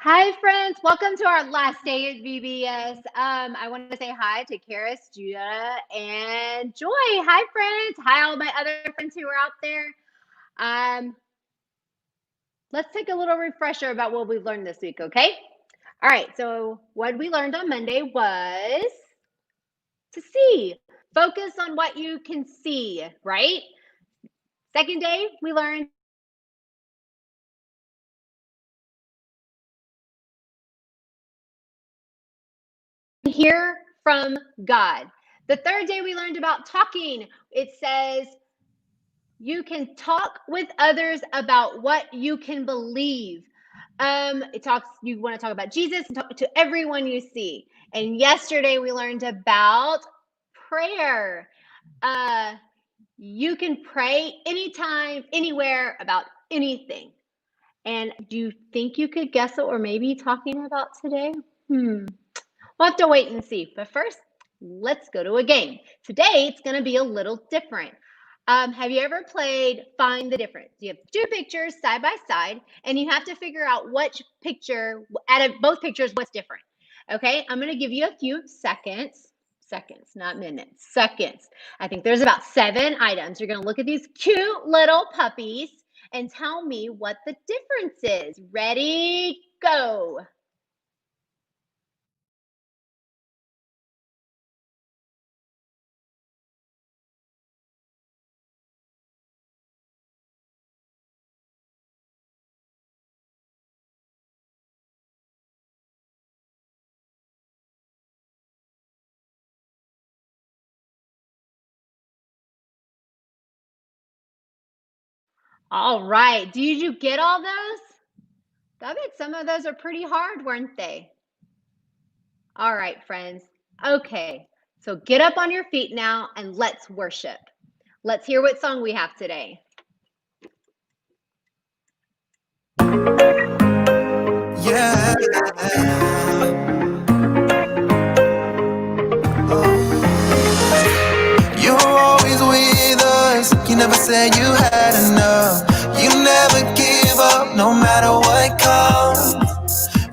Hi, friends. Welcome to our last day at VBS. I want to say hi to Karis, Judah, and Joy. Hi, friends. Hi, all my other friends who are out there. Let's take a little refresher about what we've learned this week, okay? All right. So, what we learned on Monday was to see. Focus on what you can see, right? Second day, we learned hear from God. The third day, we learned about talking. It says, you can talk with others about what you can believe. You want to talk about Jesus and talk to everyone you see. And yesterday we learned about prayer. You can pray anytime, anywhere about anything. And do you think you could guess what we're maybe talking about today? We'll have to wait and see. But first, let's go to a game. Today, it's going to be a little different. Have you ever played Find the Difference? You have two pictures side by side, and you have to figure out which picture, out of both pictures, what's different. Okay, I'm going to give you a few seconds, not minutes, seconds. I think there's about 7 items. You're going to look at these cute little puppies and tell me what the difference is. Ready, go. All right. Did you get all those? I bet some of those are pretty hard, weren't they? All right, friends. Okay. So get up on your feet now and let's worship. Let's hear what song we have today. Yeah. You're always with us. You never said you had enough. You never give up, no matter what comes.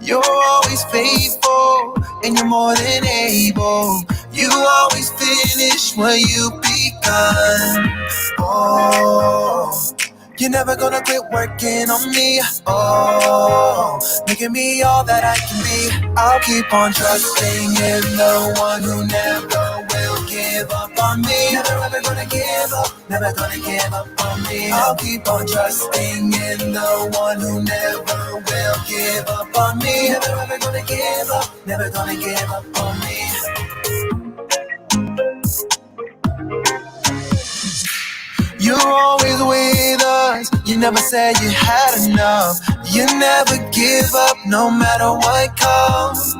You're always faithful, and you're more than able. You always finish what you begun. Oh, you're never gonna quit working on me. Oh, making me all that I can be. I'll keep on trusting in the one who never will give up on me. Never ever gonna give up, never gonna give up on me. I'll keep on trusting in the one who never will give up on me. Never ever gonna give up, never gonna give up on me. You're always with us. You never said you had enough. You never give up, no matter what comes.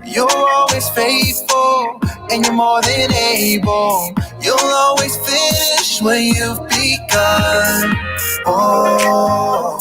You're always faithful, and you're more than able. You'll always finish what you've begun. Oh,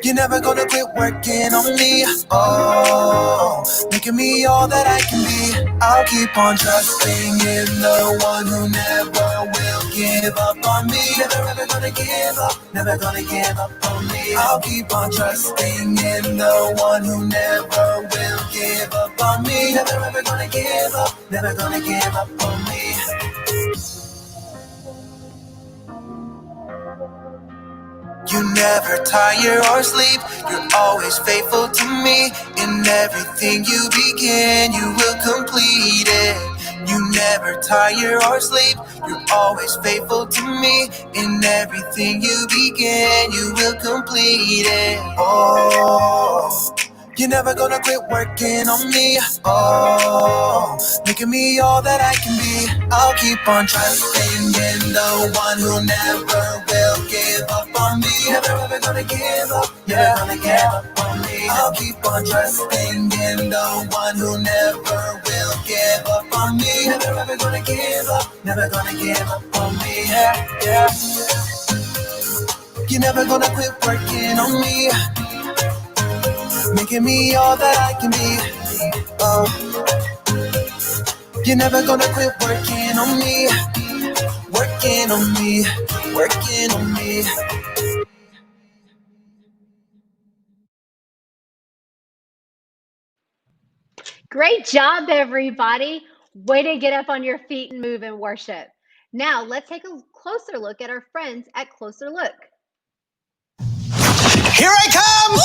you're never gonna quit working on me. Oh, making me all that I can be. I'll keep on trusting in the one who never will give up on me. Never ever gonna give up, never gonna give up on me. I'll keep on trusting in the one who never will give up on me. Never ever gonna give up, never gonna give up on me. You never tire or sleep. You're always faithful to me. In everything you begin, you will complete it. You never tire or sleep. You're always faithful to me. In everything you begin, you will complete it. Oh, you're never gonna quit working on me. Oh, making me all that I can be. I'll keep on trusting in the one who never will give up on me. Never ever gonna give up. Never gonna give up on me. I'll keep on trusting in the one who never will give up on me. Never ever gonna give up. Never gonna give up on me. Yeah, yeah. You're never gonna quit working on me. Making me all that I can be. Oh, you're never gonna quit working on me. Working on me. Working on me. Great job, everybody. Way to get up on your feet and move in worship. Now, let's take a closer look at our friends at Closer Look. Here I come!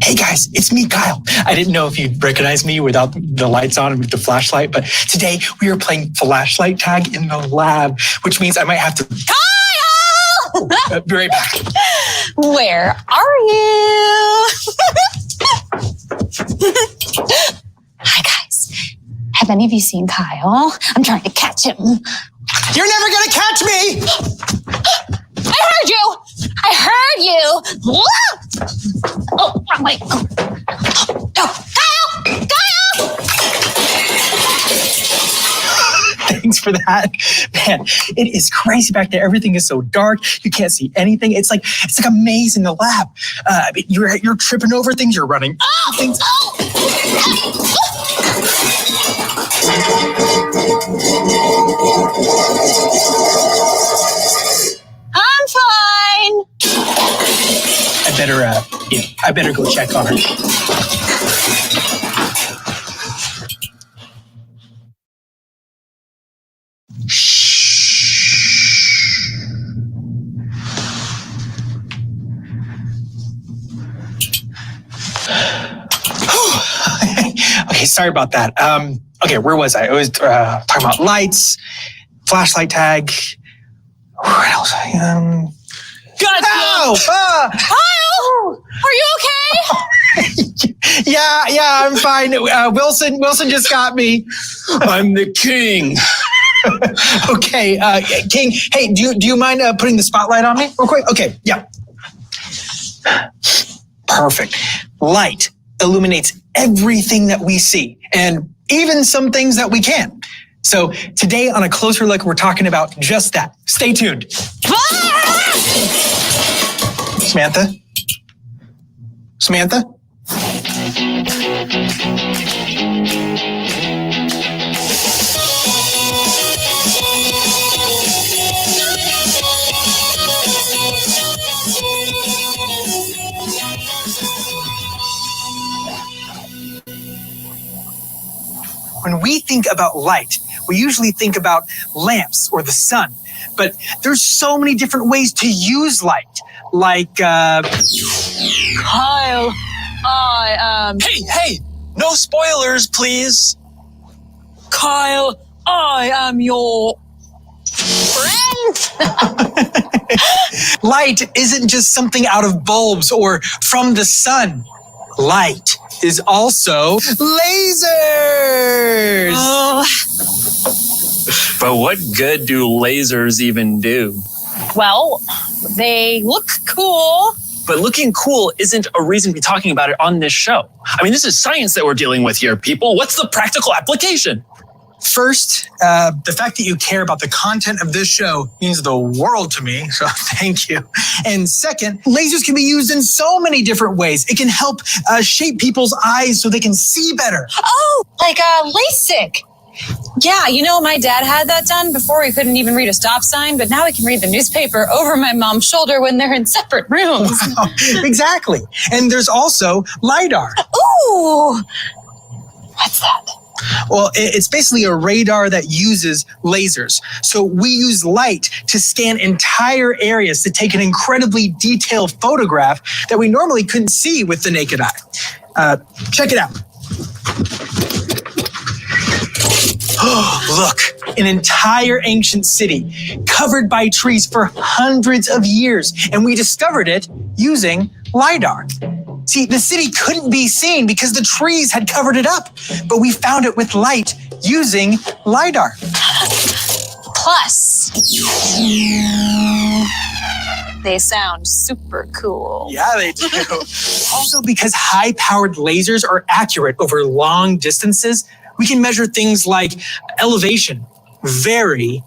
Hey guys, it's me, Kyle. I didn't know if you'd recognize me without the lights on and with the flashlight, but today we are playing flashlight tag in the lab, which means I might have to... Kyle! Be right back. Where are you? Hi guys. Have any of you seen Kyle? I'm trying to catch him. You're never gonna catch me! I heard you! I heard you! Oh, wrong way. Oh, Kyle! Kyle! Thanks for that. Man, it is crazy back there. Everything is so dark. You can't see anything. It's like a maze in the lab. You're tripping over things. You're running. Things. I'm fine. I better go check on her. Okay, sorry about that. Okay, where was I? I was talking about lights, flashlight tag. What else? Gotcha. Ow! Kyle! Are you okay? Yeah, I'm fine. Wilson just got me. I'm the king. Okay, King. Hey, do you mind putting the spotlight on me real quick? Okay, yeah. Perfect. Light illuminates everything that we see, and even some things that we can't. So today on A Closer Look, we're talking about just that. Stay tuned. Samantha? Samantha? When we think about light, we usually think about lamps or the sun. But there's so many different ways to use light. Like, Kyle, Hey, no spoilers, please. Kyle, I am your friend. light isn't just something out of bulbs or from the sun. Light is also lasers. But what good do lasers even do? Well, they look cool. But looking cool isn't a reason to be talking about it on this show. I mean, this is science that we're dealing with here, people. What's the practical application? First, the fact that you care about the content of this show means the world to me, so thank you. And second, lasers can be used in so many different ways. It can help shape people's eyes so they can see better. Oh, like LASIK. Yeah, you know, my dad had that done before he couldn't even read a stop sign, but now he can read the newspaper over my mom's shoulder when they're in separate rooms. Exactly. And there's also LiDAR. Ooh, what's that? Well, it's basically a radar that uses lasers. So we use light to scan entire areas to take an incredibly detailed photograph that we normally couldn't see with the naked eye. Check it out. Oh, look, an entire ancient city covered by trees for hundreds of years, and we discovered it using LiDAR. See, the city couldn't be seen because the trees had covered it up, but we found it with light using LiDAR. Plus, they sound super cool. Yeah, they do. Also, because high-powered lasers are accurate over long distances, we can measure things like elevation very.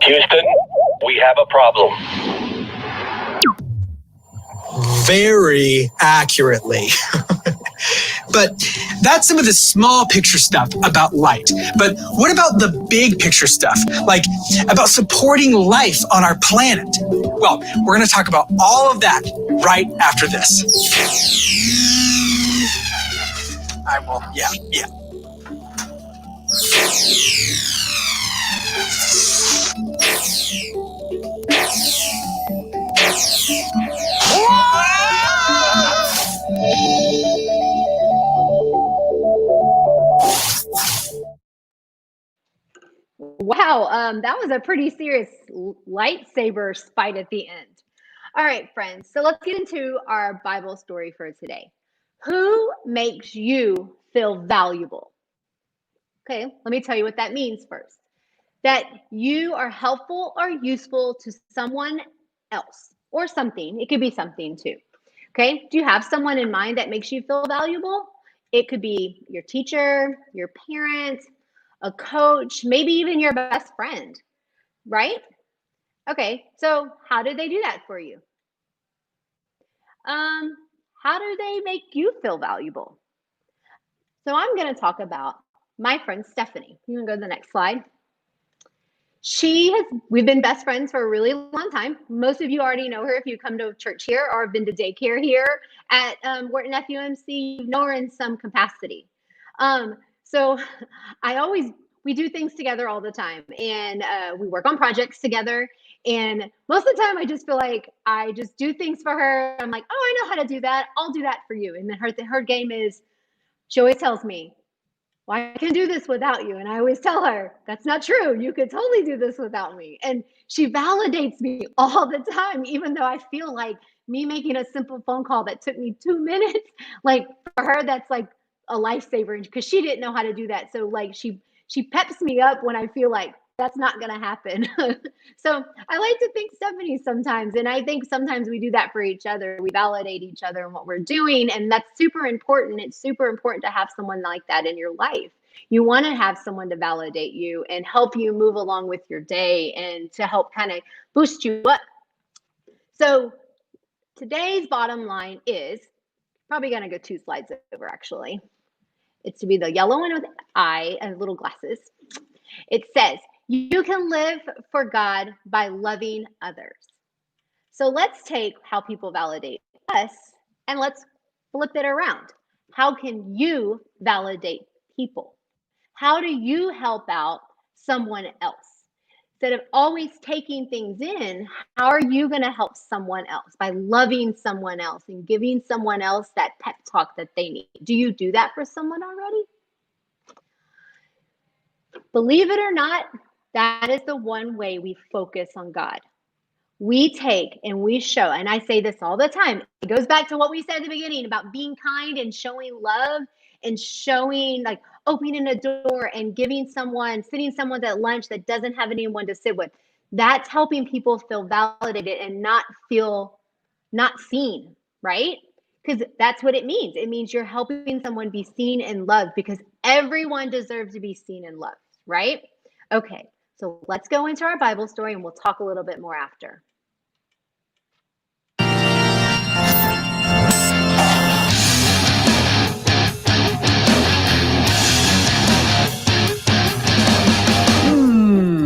Houston, we have a problem. Very accurately. But that's some of the small picture stuff about light. But what about the big picture stuff? Like about supporting life on our planet? Well, we're going to talk about all of that right after this. I will, yeah. Wow, that was a pretty serious lightsaber fight at the end. All right, friends, so let's get into our Bible story for today. Who makes you feel valuable? Okay, let me tell you what that means first. That you are helpful or useful to someone else or something. It could be something too. Okay, do you have someone in mind that makes you feel valuable? It could be your teacher, your parent, a coach, maybe even your best friend, right? Okay, so how do they do that for you? How do they make you feel valuable? So I'm going to talk about my friend Stephanie. You can go to the next slide. We've been best friends for a really long time. Most of you already know her if you come to church here or have been to daycare here at Wharton FUMC. You know her in some capacity. So we do things together all the time, and we work on projects together. And most of the time I just feel like I just do things for her. I'm like, oh, I know how to do that. I'll do that for you. And then her game is, she always tells me, well, I can do this without you. And I always tell her, that's not true. You could totally do this without me. And she validates me all the time, even though I feel like me making a simple phone call that took me 2 minutes, like for her, that's like a lifesaver because she didn't know how to do that. So like she peps me up when I feel like that's not going to happen. So I like to thank Stephanie sometimes. And I think sometimes we do that for each other. We validate each other and what we're doing. And that's super important. It's super important to have someone like that in your life. You want to have someone to validate you and help you move along with your day and to help kind of boost you up. So today's bottom line is probably going to go 2 slides over, actually. It's to be the yellow one with eye and little glasses. It says, you can live for God by loving others. So let's take how people validate us and let's flip it around. How can you validate people? How do you help out someone else? Instead of always taking things in, how are you going to help someone else? By loving someone else and giving someone else that pep talk that they need. Do you do that for someone already? Believe it or not, that is the one way we focus on God. We take and we show, and I say this all the time. It goes back to what we said at the beginning about being kind and showing love and showing, like opening a door and sitting someone at lunch that doesn't have anyone to sit with. That's helping people feel validated and not feel not seen, right? Because that's what it means. It means you're helping someone be seen and loved because everyone deserves to be seen and loved, right? Okay, so let's go into our Bible story and we'll talk a little bit more after.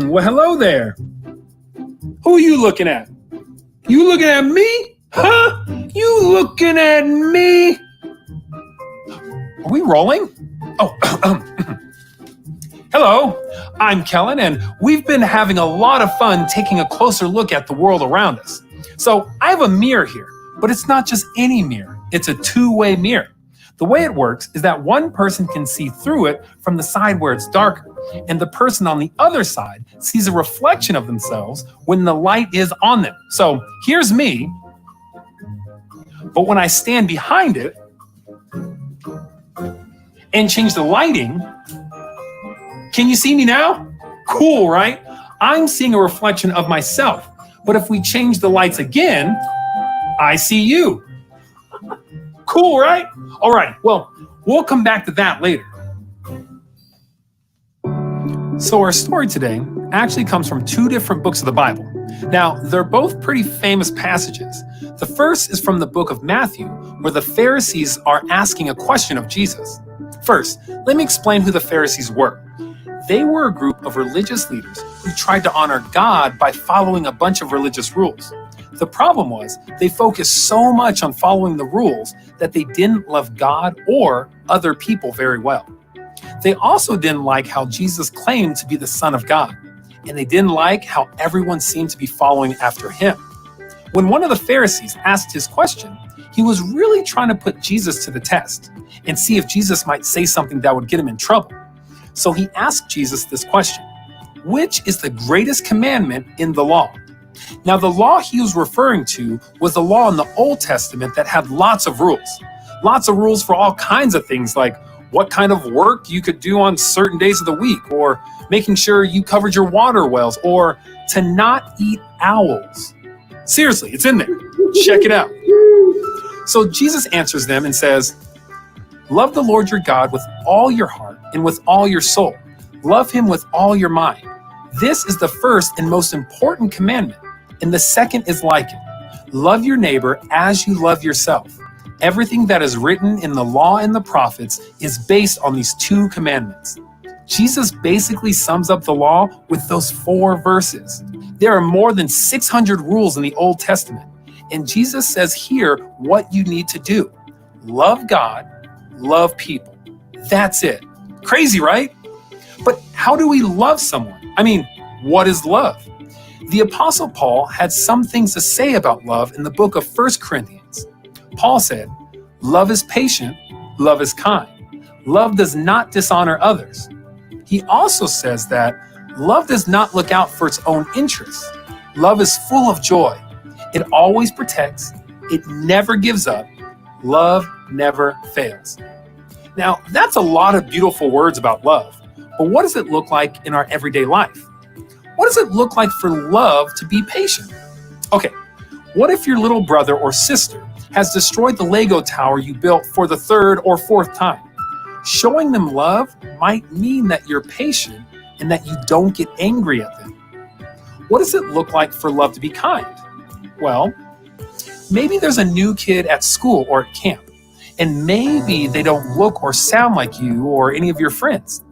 Well, hello there. Who are you looking at? You looking at me? Huh? You looking at me? Are we rolling? Oh, hello, I'm Kellen, and we've been having a lot of fun taking a closer look at the world around us. So I have a mirror here, but it's not just any mirror. It's a two-way mirror. The way it works is that one person can see through it from the side where it's darker, and the person on the other side sees a reflection of themselves when the light is on them. So here's me, but when I stand behind it and change the lighting, can you see me now? Cool, right? I'm seeing a reflection of myself. But if we change the lights again, I see you. Cool, right? All right, well, we'll come back to that later. So our story today actually comes from two different books of the Bible. Now, they're both pretty famous passages. The first is from the book of Matthew, where the Pharisees are asking a question of Jesus. First, let me explain who the Pharisees were. They were a group of religious leaders who tried to honor God by following a bunch of religious rules. The problem was they focused so much on following the rules that they didn't love God or other people very well. They also didn't like how Jesus claimed to be the Son of God, and they didn't like how everyone seemed to be following after him. When one of the Pharisees asked his question, he was really trying to put Jesus to the test and see if Jesus might say something that would get him in trouble. So he asked Jesus this question: which is the greatest commandment in the law? Now, the law he was referring to was the law in the Old Testament that had lots of rules. Lots of rules for all kinds of things, like what kind of work you could do on certain days of the week, or making sure you covered your water wells, or to not eat owls. Seriously, it's in there. Check it out. So Jesus answers them and says, love the Lord your God with all your heart and with all your soul. Love him with all your mind. This is the first and most important commandment, and the second is like it. Love your neighbor as you love yourself. Everything that is written in the law and the prophets is based on these two commandments. Jesus basically sums up the law with those 4 verses. There are more than 600 rules in the Old Testament, and Jesus says here what you need to do. Love God, love people. That's it. Crazy, right? But how do we love someone? I mean, what is love? The Apostle Paul had some things to say about love in the book of 1 Corinthians. Paul said, love is patient, love is kind. Love does not dishonor others. He also says that love does not look out for its own interests. Love is full of joy. It always protects. It never gives up. Love never fails. Now, that's a lot of beautiful words about love, but what does it look like in our everyday life? What does it look like for love to be patient? Okay, what if your little brother or sister has destroyed the Lego tower you built for the 3rd or 4th time? Showing them love might mean that you're patient and that you don't get angry at them. What does it look like for love to be kind? Well, maybe there's a new kid at school or at camp, and maybe they don't look or sound like you or any of your friends.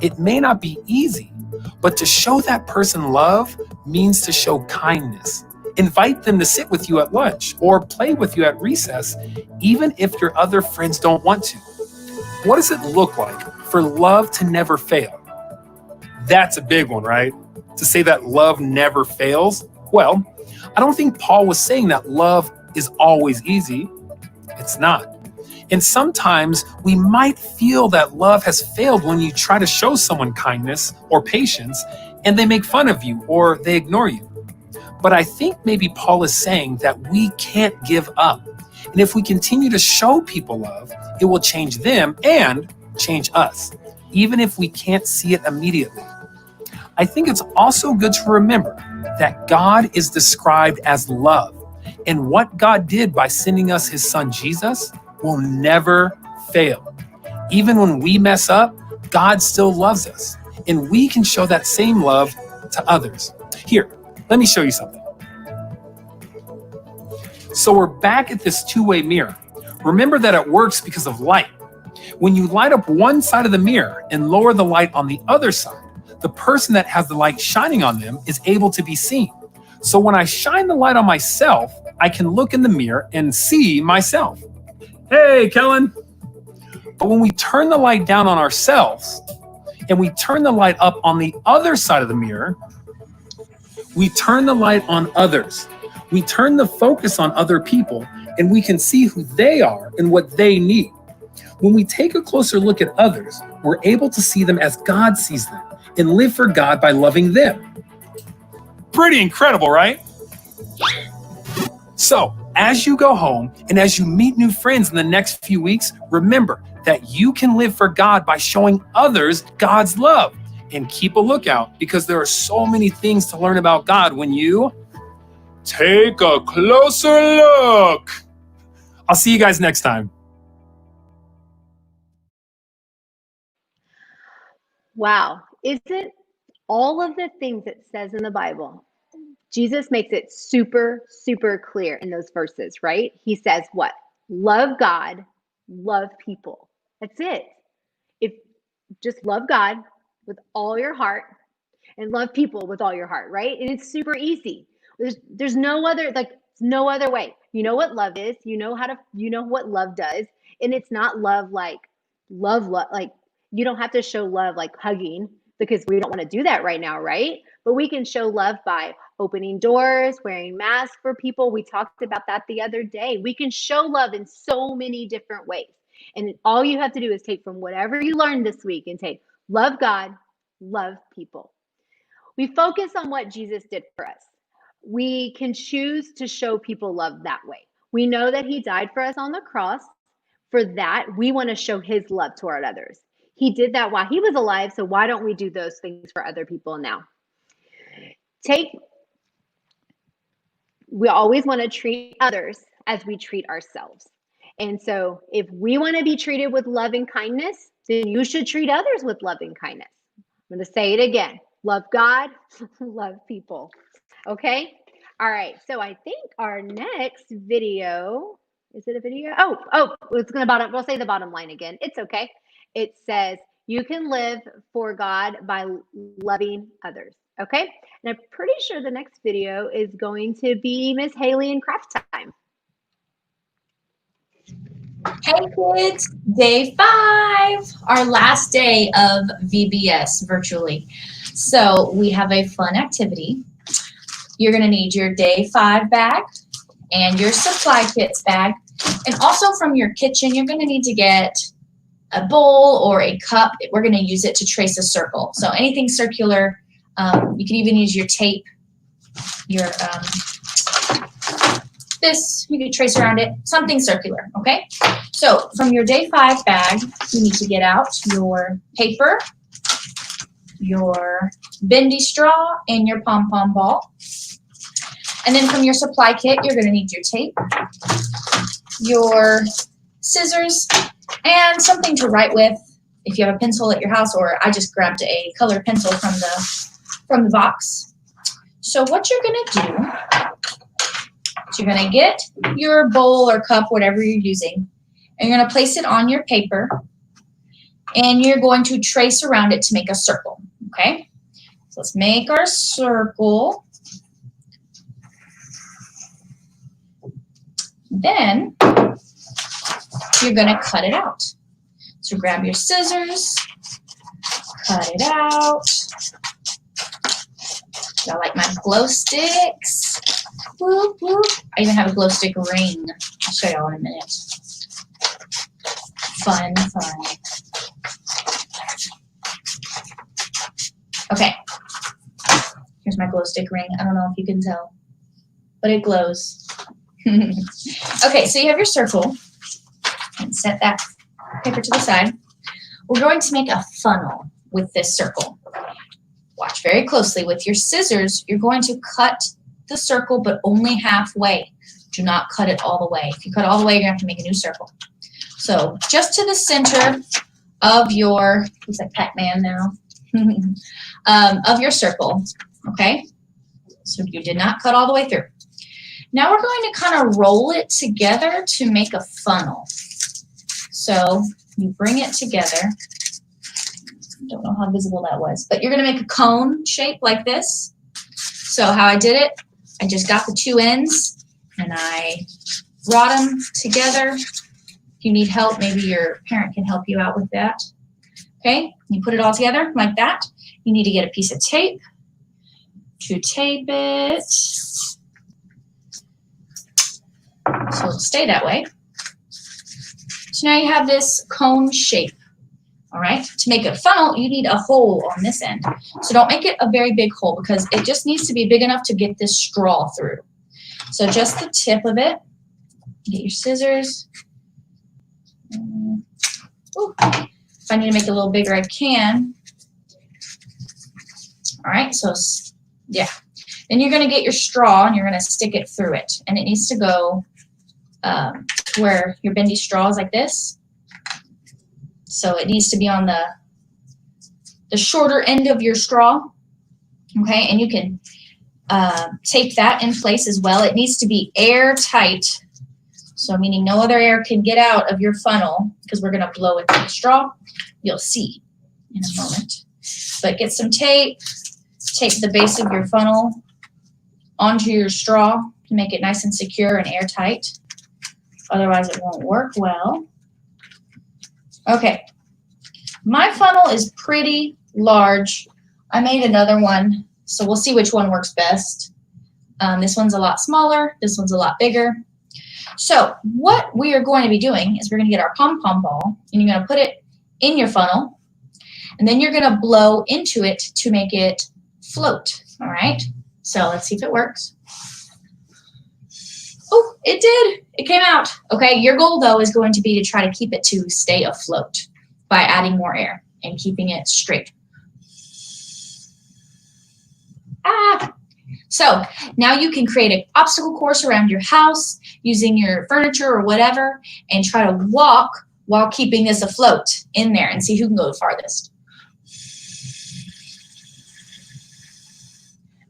It may not be easy, but to show that person love means to show kindness. Invite them to sit with you at lunch or play with you at recess, even if your other friends don't want to. What does it look like for love to never fail? That's a big one, right? To say that love never fails? Well, I don't think Paul was saying that love is always easy. It's not. And sometimes we might feel that love has failed when you try to show someone kindness or patience and they make fun of you or they ignore you. But I think maybe Paul is saying that we can't give up. And if we continue to show people love, it will change them and change us, even if we can't see it immediately. I think it's also good to remember that God is described as love, and what God did by sending us his son Jesus will never fail. Even when we mess up, God still loves us, and we can show that same love to others. Here, let me show you something. So we're back at this two-way mirror. Remember that it works because of light. When you light up one side of the mirror and lower the light on the other side, the person that has the light shining on them is able to be seen. So when I shine the light on myself, I can look in the mirror and see myself. Hey, Kellen. But when we turn the light down on ourselves and we turn the light up on the other side of the mirror, we turn the light on others. We turn the focus on other people, and we can see who they are and what they need. When we take a closer look at others, we're able to see them as God sees them and live for God by loving them. Pretty incredible, right? So, as you go home and as you meet new friends in the next few weeks, remember that you can live for God by showing others God's love. And keep a lookout, because there are so many things to learn about God when you take a closer look. I'll see you guys next time. Wow. Isn't all of the things it says in the Bible, Jesus makes it super, super clear in those verses, right? He says what? Love God, love people. That's it. If just love God with all your heart and love people with all your heart, right? And it's super easy. There's no other, like, no other way. You know what love is. You know what love does. And it's not love like like you don't have to show love like hugging, because we don't want to do that right now, right? But we can show love by opening doors, wearing masks for people. We talked about that the other day. We can show love in so many different ways. And all you have to do is take from whatever you learned this week and take love God, love people. We focus on what Jesus did for us. We can choose to show people love that way. We know that he died for us on the cross. For that, we want to show his love toward others. He did that while he was alive, so why don't we do those things for other people now? We always want to treat others as we treat ourselves. And so if we want to be treated with love and kindness, then you should treat others with love and kindness. I'm going to say it again. Love God, love people. Okay? All right. So I think our next video, is it a video? Oh, it's going to we'll say the bottom line again. It's okay. It says, you can live for God by loving others. Okay? And I'm pretty sure the next video is going to be Miss Haley and craft time. Hey kids, day 5, our last day of VBS virtually. So we have a fun activity. You're going to need your day 5 bag and your supply kits bag. And also from your kitchen, you're going to need to get a bowl or a cup. We're going to use it to trace a circle. So anything circular, you can even use your tape, your this, you can trace around it, something circular, okay? So from your day 5 bag, you need to get out your paper, your bendy straw, and your pom-pom ball. And then from your supply kit, you're gonna need your tape, your scissors, and something to write with if you have a pencil at your house, or I just grabbed a colored pencil from the box. So what you're gonna do, you're going to get your bowl or cup, whatever you're using, and you're going to place it on your paper, and you're going to trace around it to make a circle, okay? So let's make our circle. Then you're going to cut it out. So grab your scissors, cut it out. I like my glow sticks. Whoop, whoop. I even have a glow stick ring. I'll show y'all in a minute. Fun. Okay. Here's my glow stick ring. I don't know if you can tell, but it glows. Okay, so you have your circle. And set that paper to the side. We're going to make a funnel with this circle. Watch very closely. With your scissors, you're going to cut the circle, but only halfway. Do not cut it all the way. If you cut it all the way, you're going to have to make a new circle. So just to the center of your, looks like Pac-Man now, of your circle, okay? So you did not cut all the way through. Now we're going to kind of roll it together to make a funnel. So you bring it together. I don't know how visible that was, but you're going to make a cone shape like this. So how I did it, I just got the 2 ends, and and I brought them together. If you need help, maybe your parent can help you out with that. Okay, you put it all together like that. You need to get a piece of tape to tape it so it'll stay that way. So now you have this cone shape. All right, to make a funnel, you need a hole on this end. So don't make it a very big hole because it just needs to be big enough to get this straw through. So just the tip of it. Get your scissors. Ooh. If I need to make it a little bigger, I can. All right, so yeah. Then you're going to get your straw and you're going to stick it through it. And it needs to go where your bendy straw is like this. So it needs to be on the shorter end of your straw. Okay, and you can tape that in place as well. It needs to be airtight. So meaning no other air can get out of your funnel because we're going to blow into the straw. You'll see in a moment. But get some tape. Tape the base of your funnel onto your straw to make it nice and secure and airtight. Otherwise it won't work well. Okay. My funnel is pretty large. I made another one, so we'll see which one works best. This one's a lot smaller. This one's a lot bigger. So what we are going to be doing is we're going to get our pom-pom ball, and you're going to put it in your funnel, and then you're going to blow into it to make it float. All right? So let's see if it works. Oh, it did. It came out. Okay, your goal, though, is going to be to try to keep it to stay afloat by adding more air and keeping it straight. So now you can create an obstacle course around your house using your furniture or whatever and try to walk while keeping this afloat in there and see who can go the farthest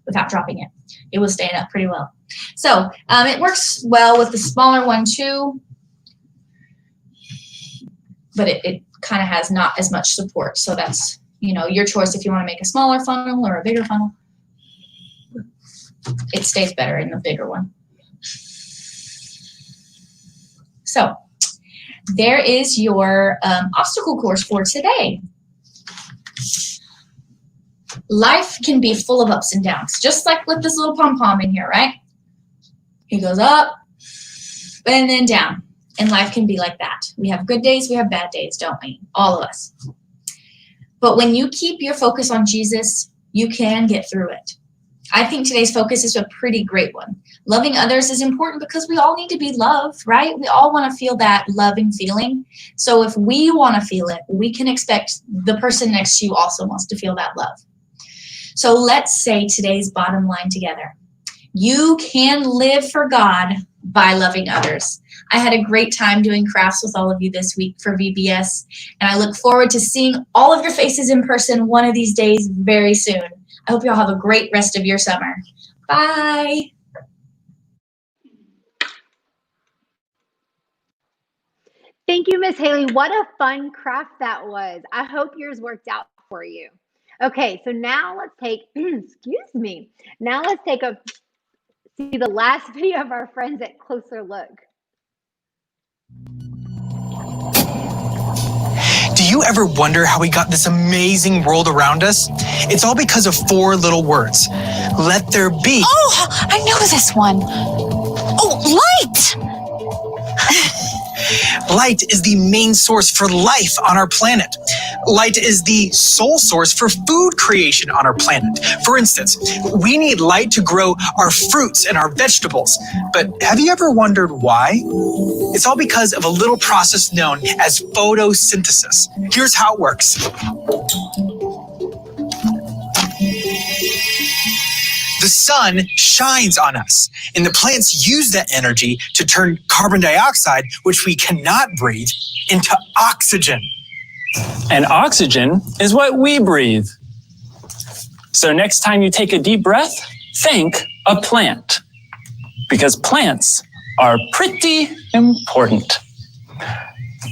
without dropping it. It was staying up pretty well. So it works well with the smaller one too, but it kind of has not as much support. So that's, you know, your choice if you want to make a smaller funnel or a bigger funnel. It stays better in the bigger one. So there is your obstacle course for today. Life can be full of ups and downs, just like with this little pom-pom in here, right? He goes up and then down. And life can be like that. We have good days, we have bad days, don't we? All of us. But when you keep your focus on Jesus, you can get through it. I think today's focus is a pretty great one. Loving others is important because we all need to be loved, right? We all want to feel that loving feeling. So if we want to feel it, we can expect the person next to you also wants to feel that love. So let's say today's bottom line together. You can live for God by loving others. I had a great time doing crafts with all of you this week for VBS, and I look forward to seeing all of your faces in person one of these days very soon. I hope you all have a great rest of your summer. Bye. Thank you, Miss Haley. What a fun craft that was. I hope yours worked out for you. Okay, so now let's take, excuse me. Now let's take a, see the last video of our friends at closer look. Do you ever wonder how we got this amazing world around us? It's all because of 4 little words. Let there be. Oh, I know this one. Oh, light! Light is the main source for life on our planet. Light is the sole source for food creation on our planet. For instance, we need light to grow our fruits and our vegetables. But have you ever wondered why? It's all because of a little process known as photosynthesis. Here's how it works. The sun shines on us, and the plants use that energy to turn carbon dioxide, which we cannot breathe, into oxygen. And oxygen is what we breathe. So next time you take a deep breath, think a plant. Because plants are pretty important.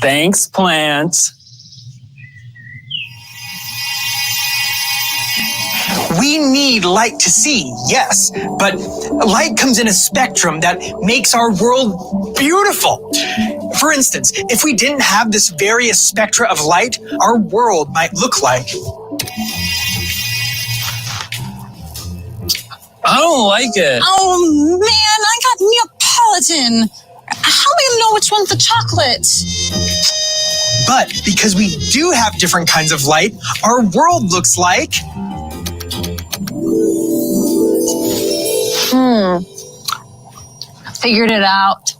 Thanks, plants. We need light to see, yes, but light comes in a spectrum that makes our world beautiful. For instance, if we didn't have this various spectra of light, our world might look like... I don't like it. Oh man, I got Neapolitan. How am I gonna know which one's the chocolate? But because we do have different kinds of light, our world looks like... Figured it out.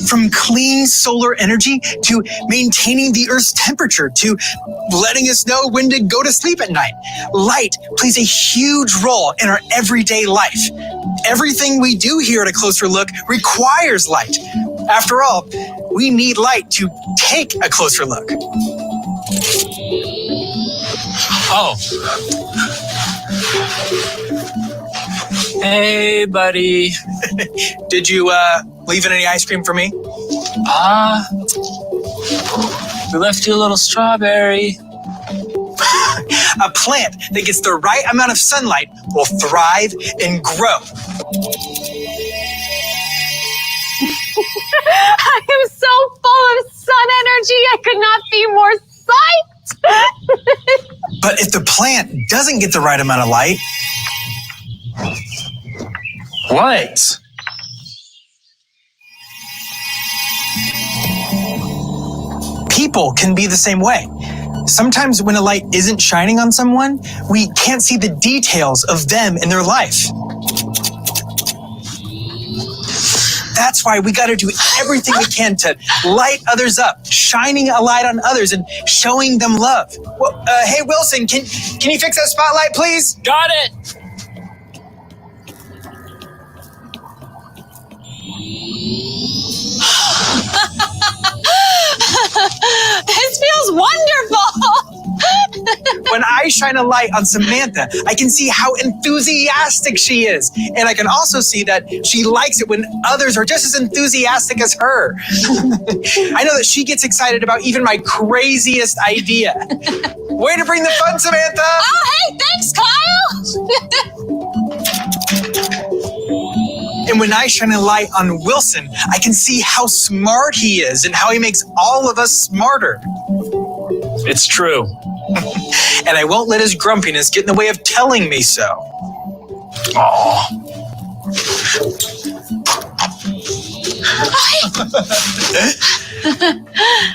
From clean solar energy to maintaining the Earth's temperature to letting us know when to go to sleep at night. Light plays a huge role in our everyday life. Everything we do here at A Closer Look requires light. After all, we need light to take a closer look. Oh. Hey, buddy. Did you leave any ice cream for me? We left you a little strawberry. A plant that gets the right amount of sunlight will thrive and grow. I am so full of sun energy, I could not be more psyched. But if the plant doesn't get the right amount of light, What? people can be the same way. Sometimes when a light isn't shining on someone, we can't see the details of them in their life. That's why we got to do everything we can to light others up, shining a light on others and showing them love. Well, hey, Wilson, can you fix that spotlight, please? Got it. This feels wonderful. When I shine a light on Samantha, I can see how enthusiastic she is. And I can also see that she likes it when others are just as enthusiastic as her. I know that she gets excited about even my craziest idea. Way to bring the fun, Samantha! Oh, hey, thanks, Kyle. And when I shine a light on Wilson, I can see how smart he is and how he makes all of us smarter. It's true. And I won't let his grumpiness get in the way of telling me so. Aw.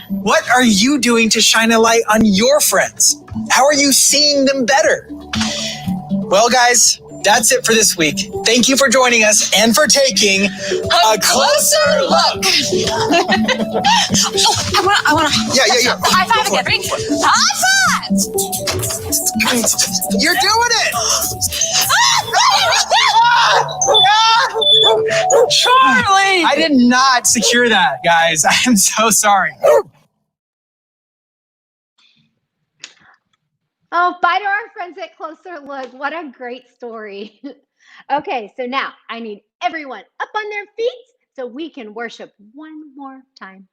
What are you doing to shine a light on your friends? How are you seeing them better? Well, guys, that's it for this week. Thank you for joining us and for taking a closer look. I want to. Yeah. High five again. Ready? High five! You're doing it! Charlie! I did not secure that, guys. I am so sorry. Oh, bye to our friends at Closer Look. What a great story. Okay, so now I need everyone up on their feet so we can worship one more time.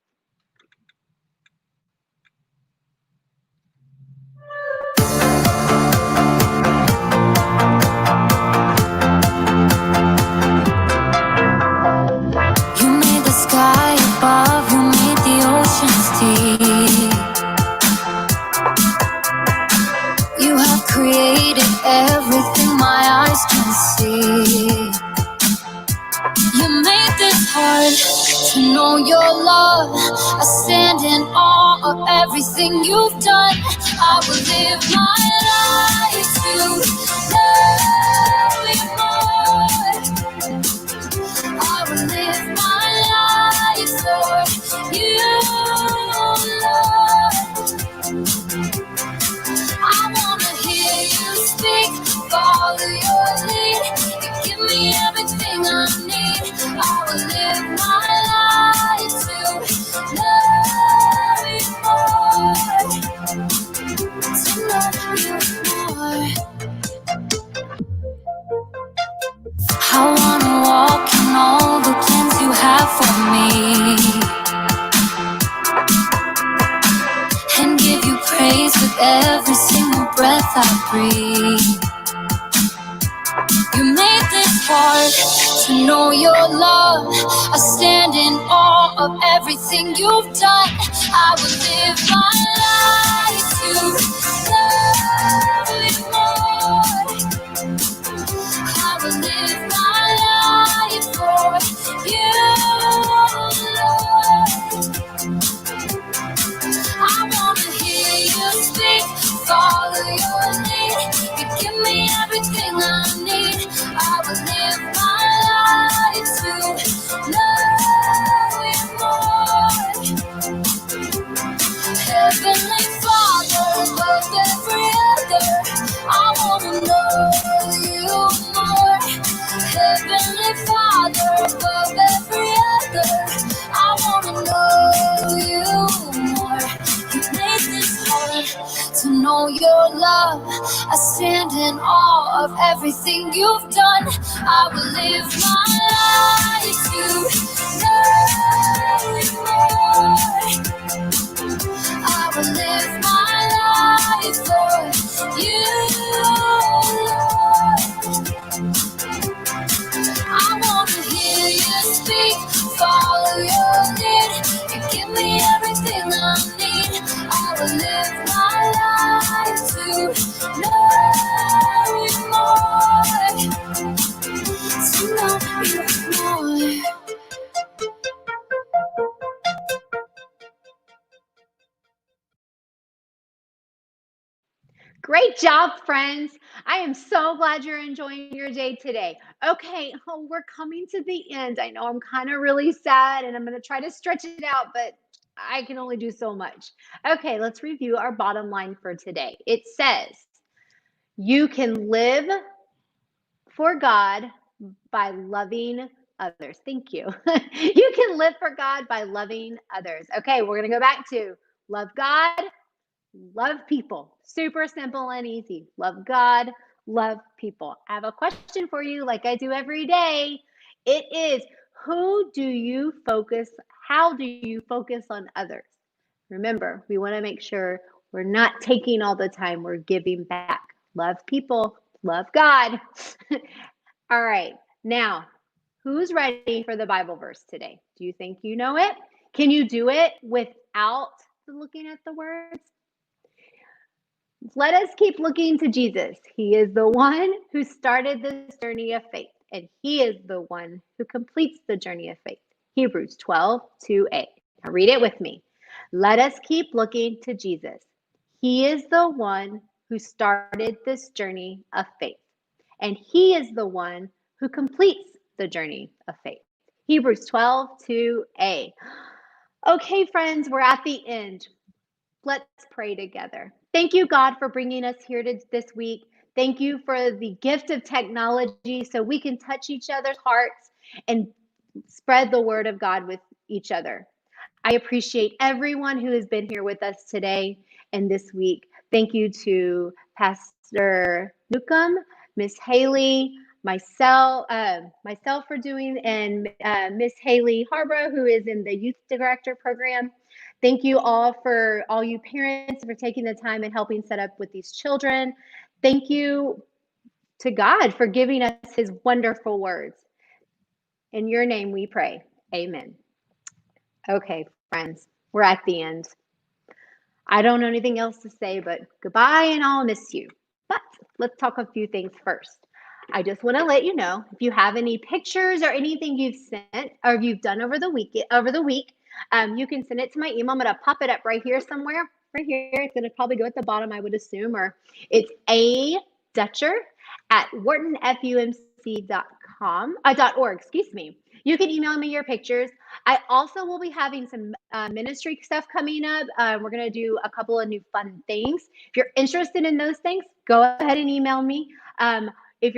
You made the sky above, you made the oceans deep. You have created everything my eyes can see. You made this hard to know your love. I stand in awe of everything you've done. I will live my life to love you more. I will live my life for you, Lord. I wanna hear you speak, follow your lead. You give me everything I need. I will live my life to love you more, to love you more. every single breath I breathe. You made this hard to know your love. I stand in awe of everything you've done. I will live my life to love you more. I will live my life for you, Lord. I wanna hear you speak, follow your lead. You give me everything I need. I will live my life to love you more. Heavenly Father, above every other, I wanna know you more. Heavenly Father, above every other, I wanna know you more. You made this hard to know your love. I stand in awe of everything you've done. I will live my life to know you more. I will live my life for you, Lord. I wanna hear you speak, follow your lead. You give me everything I need. I will live my life to know you more, to know you more. Great job, friends. I am so glad you're enjoying your day today. Okay, we're coming to the end. I know I'm kind of really sad and I'm going to try to stretch it out, but I can only do so much. Okay, let's review our bottom line for today. It says, you can live for God by loving others. Thank you. You can live for God by loving others. Okay, we're going to go back to love God, love people. Super simple and easy. Love God, love people. I have a question for you, like I do every day. It is, how do you focus on others? Remember, we want to make sure we're not taking all the time, we're giving back. Love people, love God. All right, now, who's ready for the Bible verse today? Do you think you know it? Can you do it without looking at the words? Let us keep looking to Jesus. He is the one who started this journey of faith, and he is the one who completes the journey of faith. Hebrews 12:2a. Now read it with me. Let us keep looking to Jesus. He is the one who started this journey of faith, and he is the one who completes the journey of faith. Hebrews 12:2a. Okay, friends, we're at the end. Let's pray together. Thank you, God, for bringing us here this week. Thank you for the gift of technology so we can touch each other's hearts and spread the word of God with each other. I appreciate everyone who has been here with us today and this week. Thank you to Pastor Newcomb, Miss Haley, myself for doing, and Miss Haley Harborough, who is in the youth director program. Thank you all you parents for taking the time and helping set up with these children. Thank you to God for giving us his wonderful words. In your name we pray. Amen. Okay, friends, we're at the end. I don't know anything else to say, but goodbye and I'll miss you. But let's talk a few things first. I just want to let you know, if you have any pictures or anything you've sent or you've done over the week, you can send it to my email. I'm going to pop it up right here somewhere. Right here. It's going to probably go at the bottom, I would assume, or it's adutcher@whartonfumc.org. Excuse me. You can email me your pictures. I also will be having some ministry stuff coming up. We're going to do a couple of new fun things. If you're interested in those things, go ahead and email me. If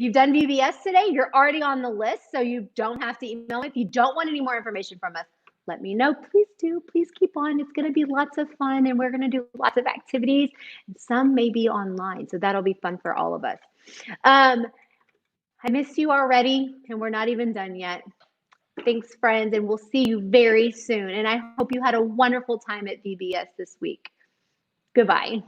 you've done VBS today, you're already on the list, so you don't have to email me. If you don't want any more information from us, let me know. Please do. Please keep on. It's going to be lots of fun, and we're going to do lots of activities. And some may be online, so that'll be fun for all of us. I miss you already, and we're not even done yet. Thanks, friends, and we'll see you very soon. And I hope you had a wonderful time at VBS this week. Goodbye.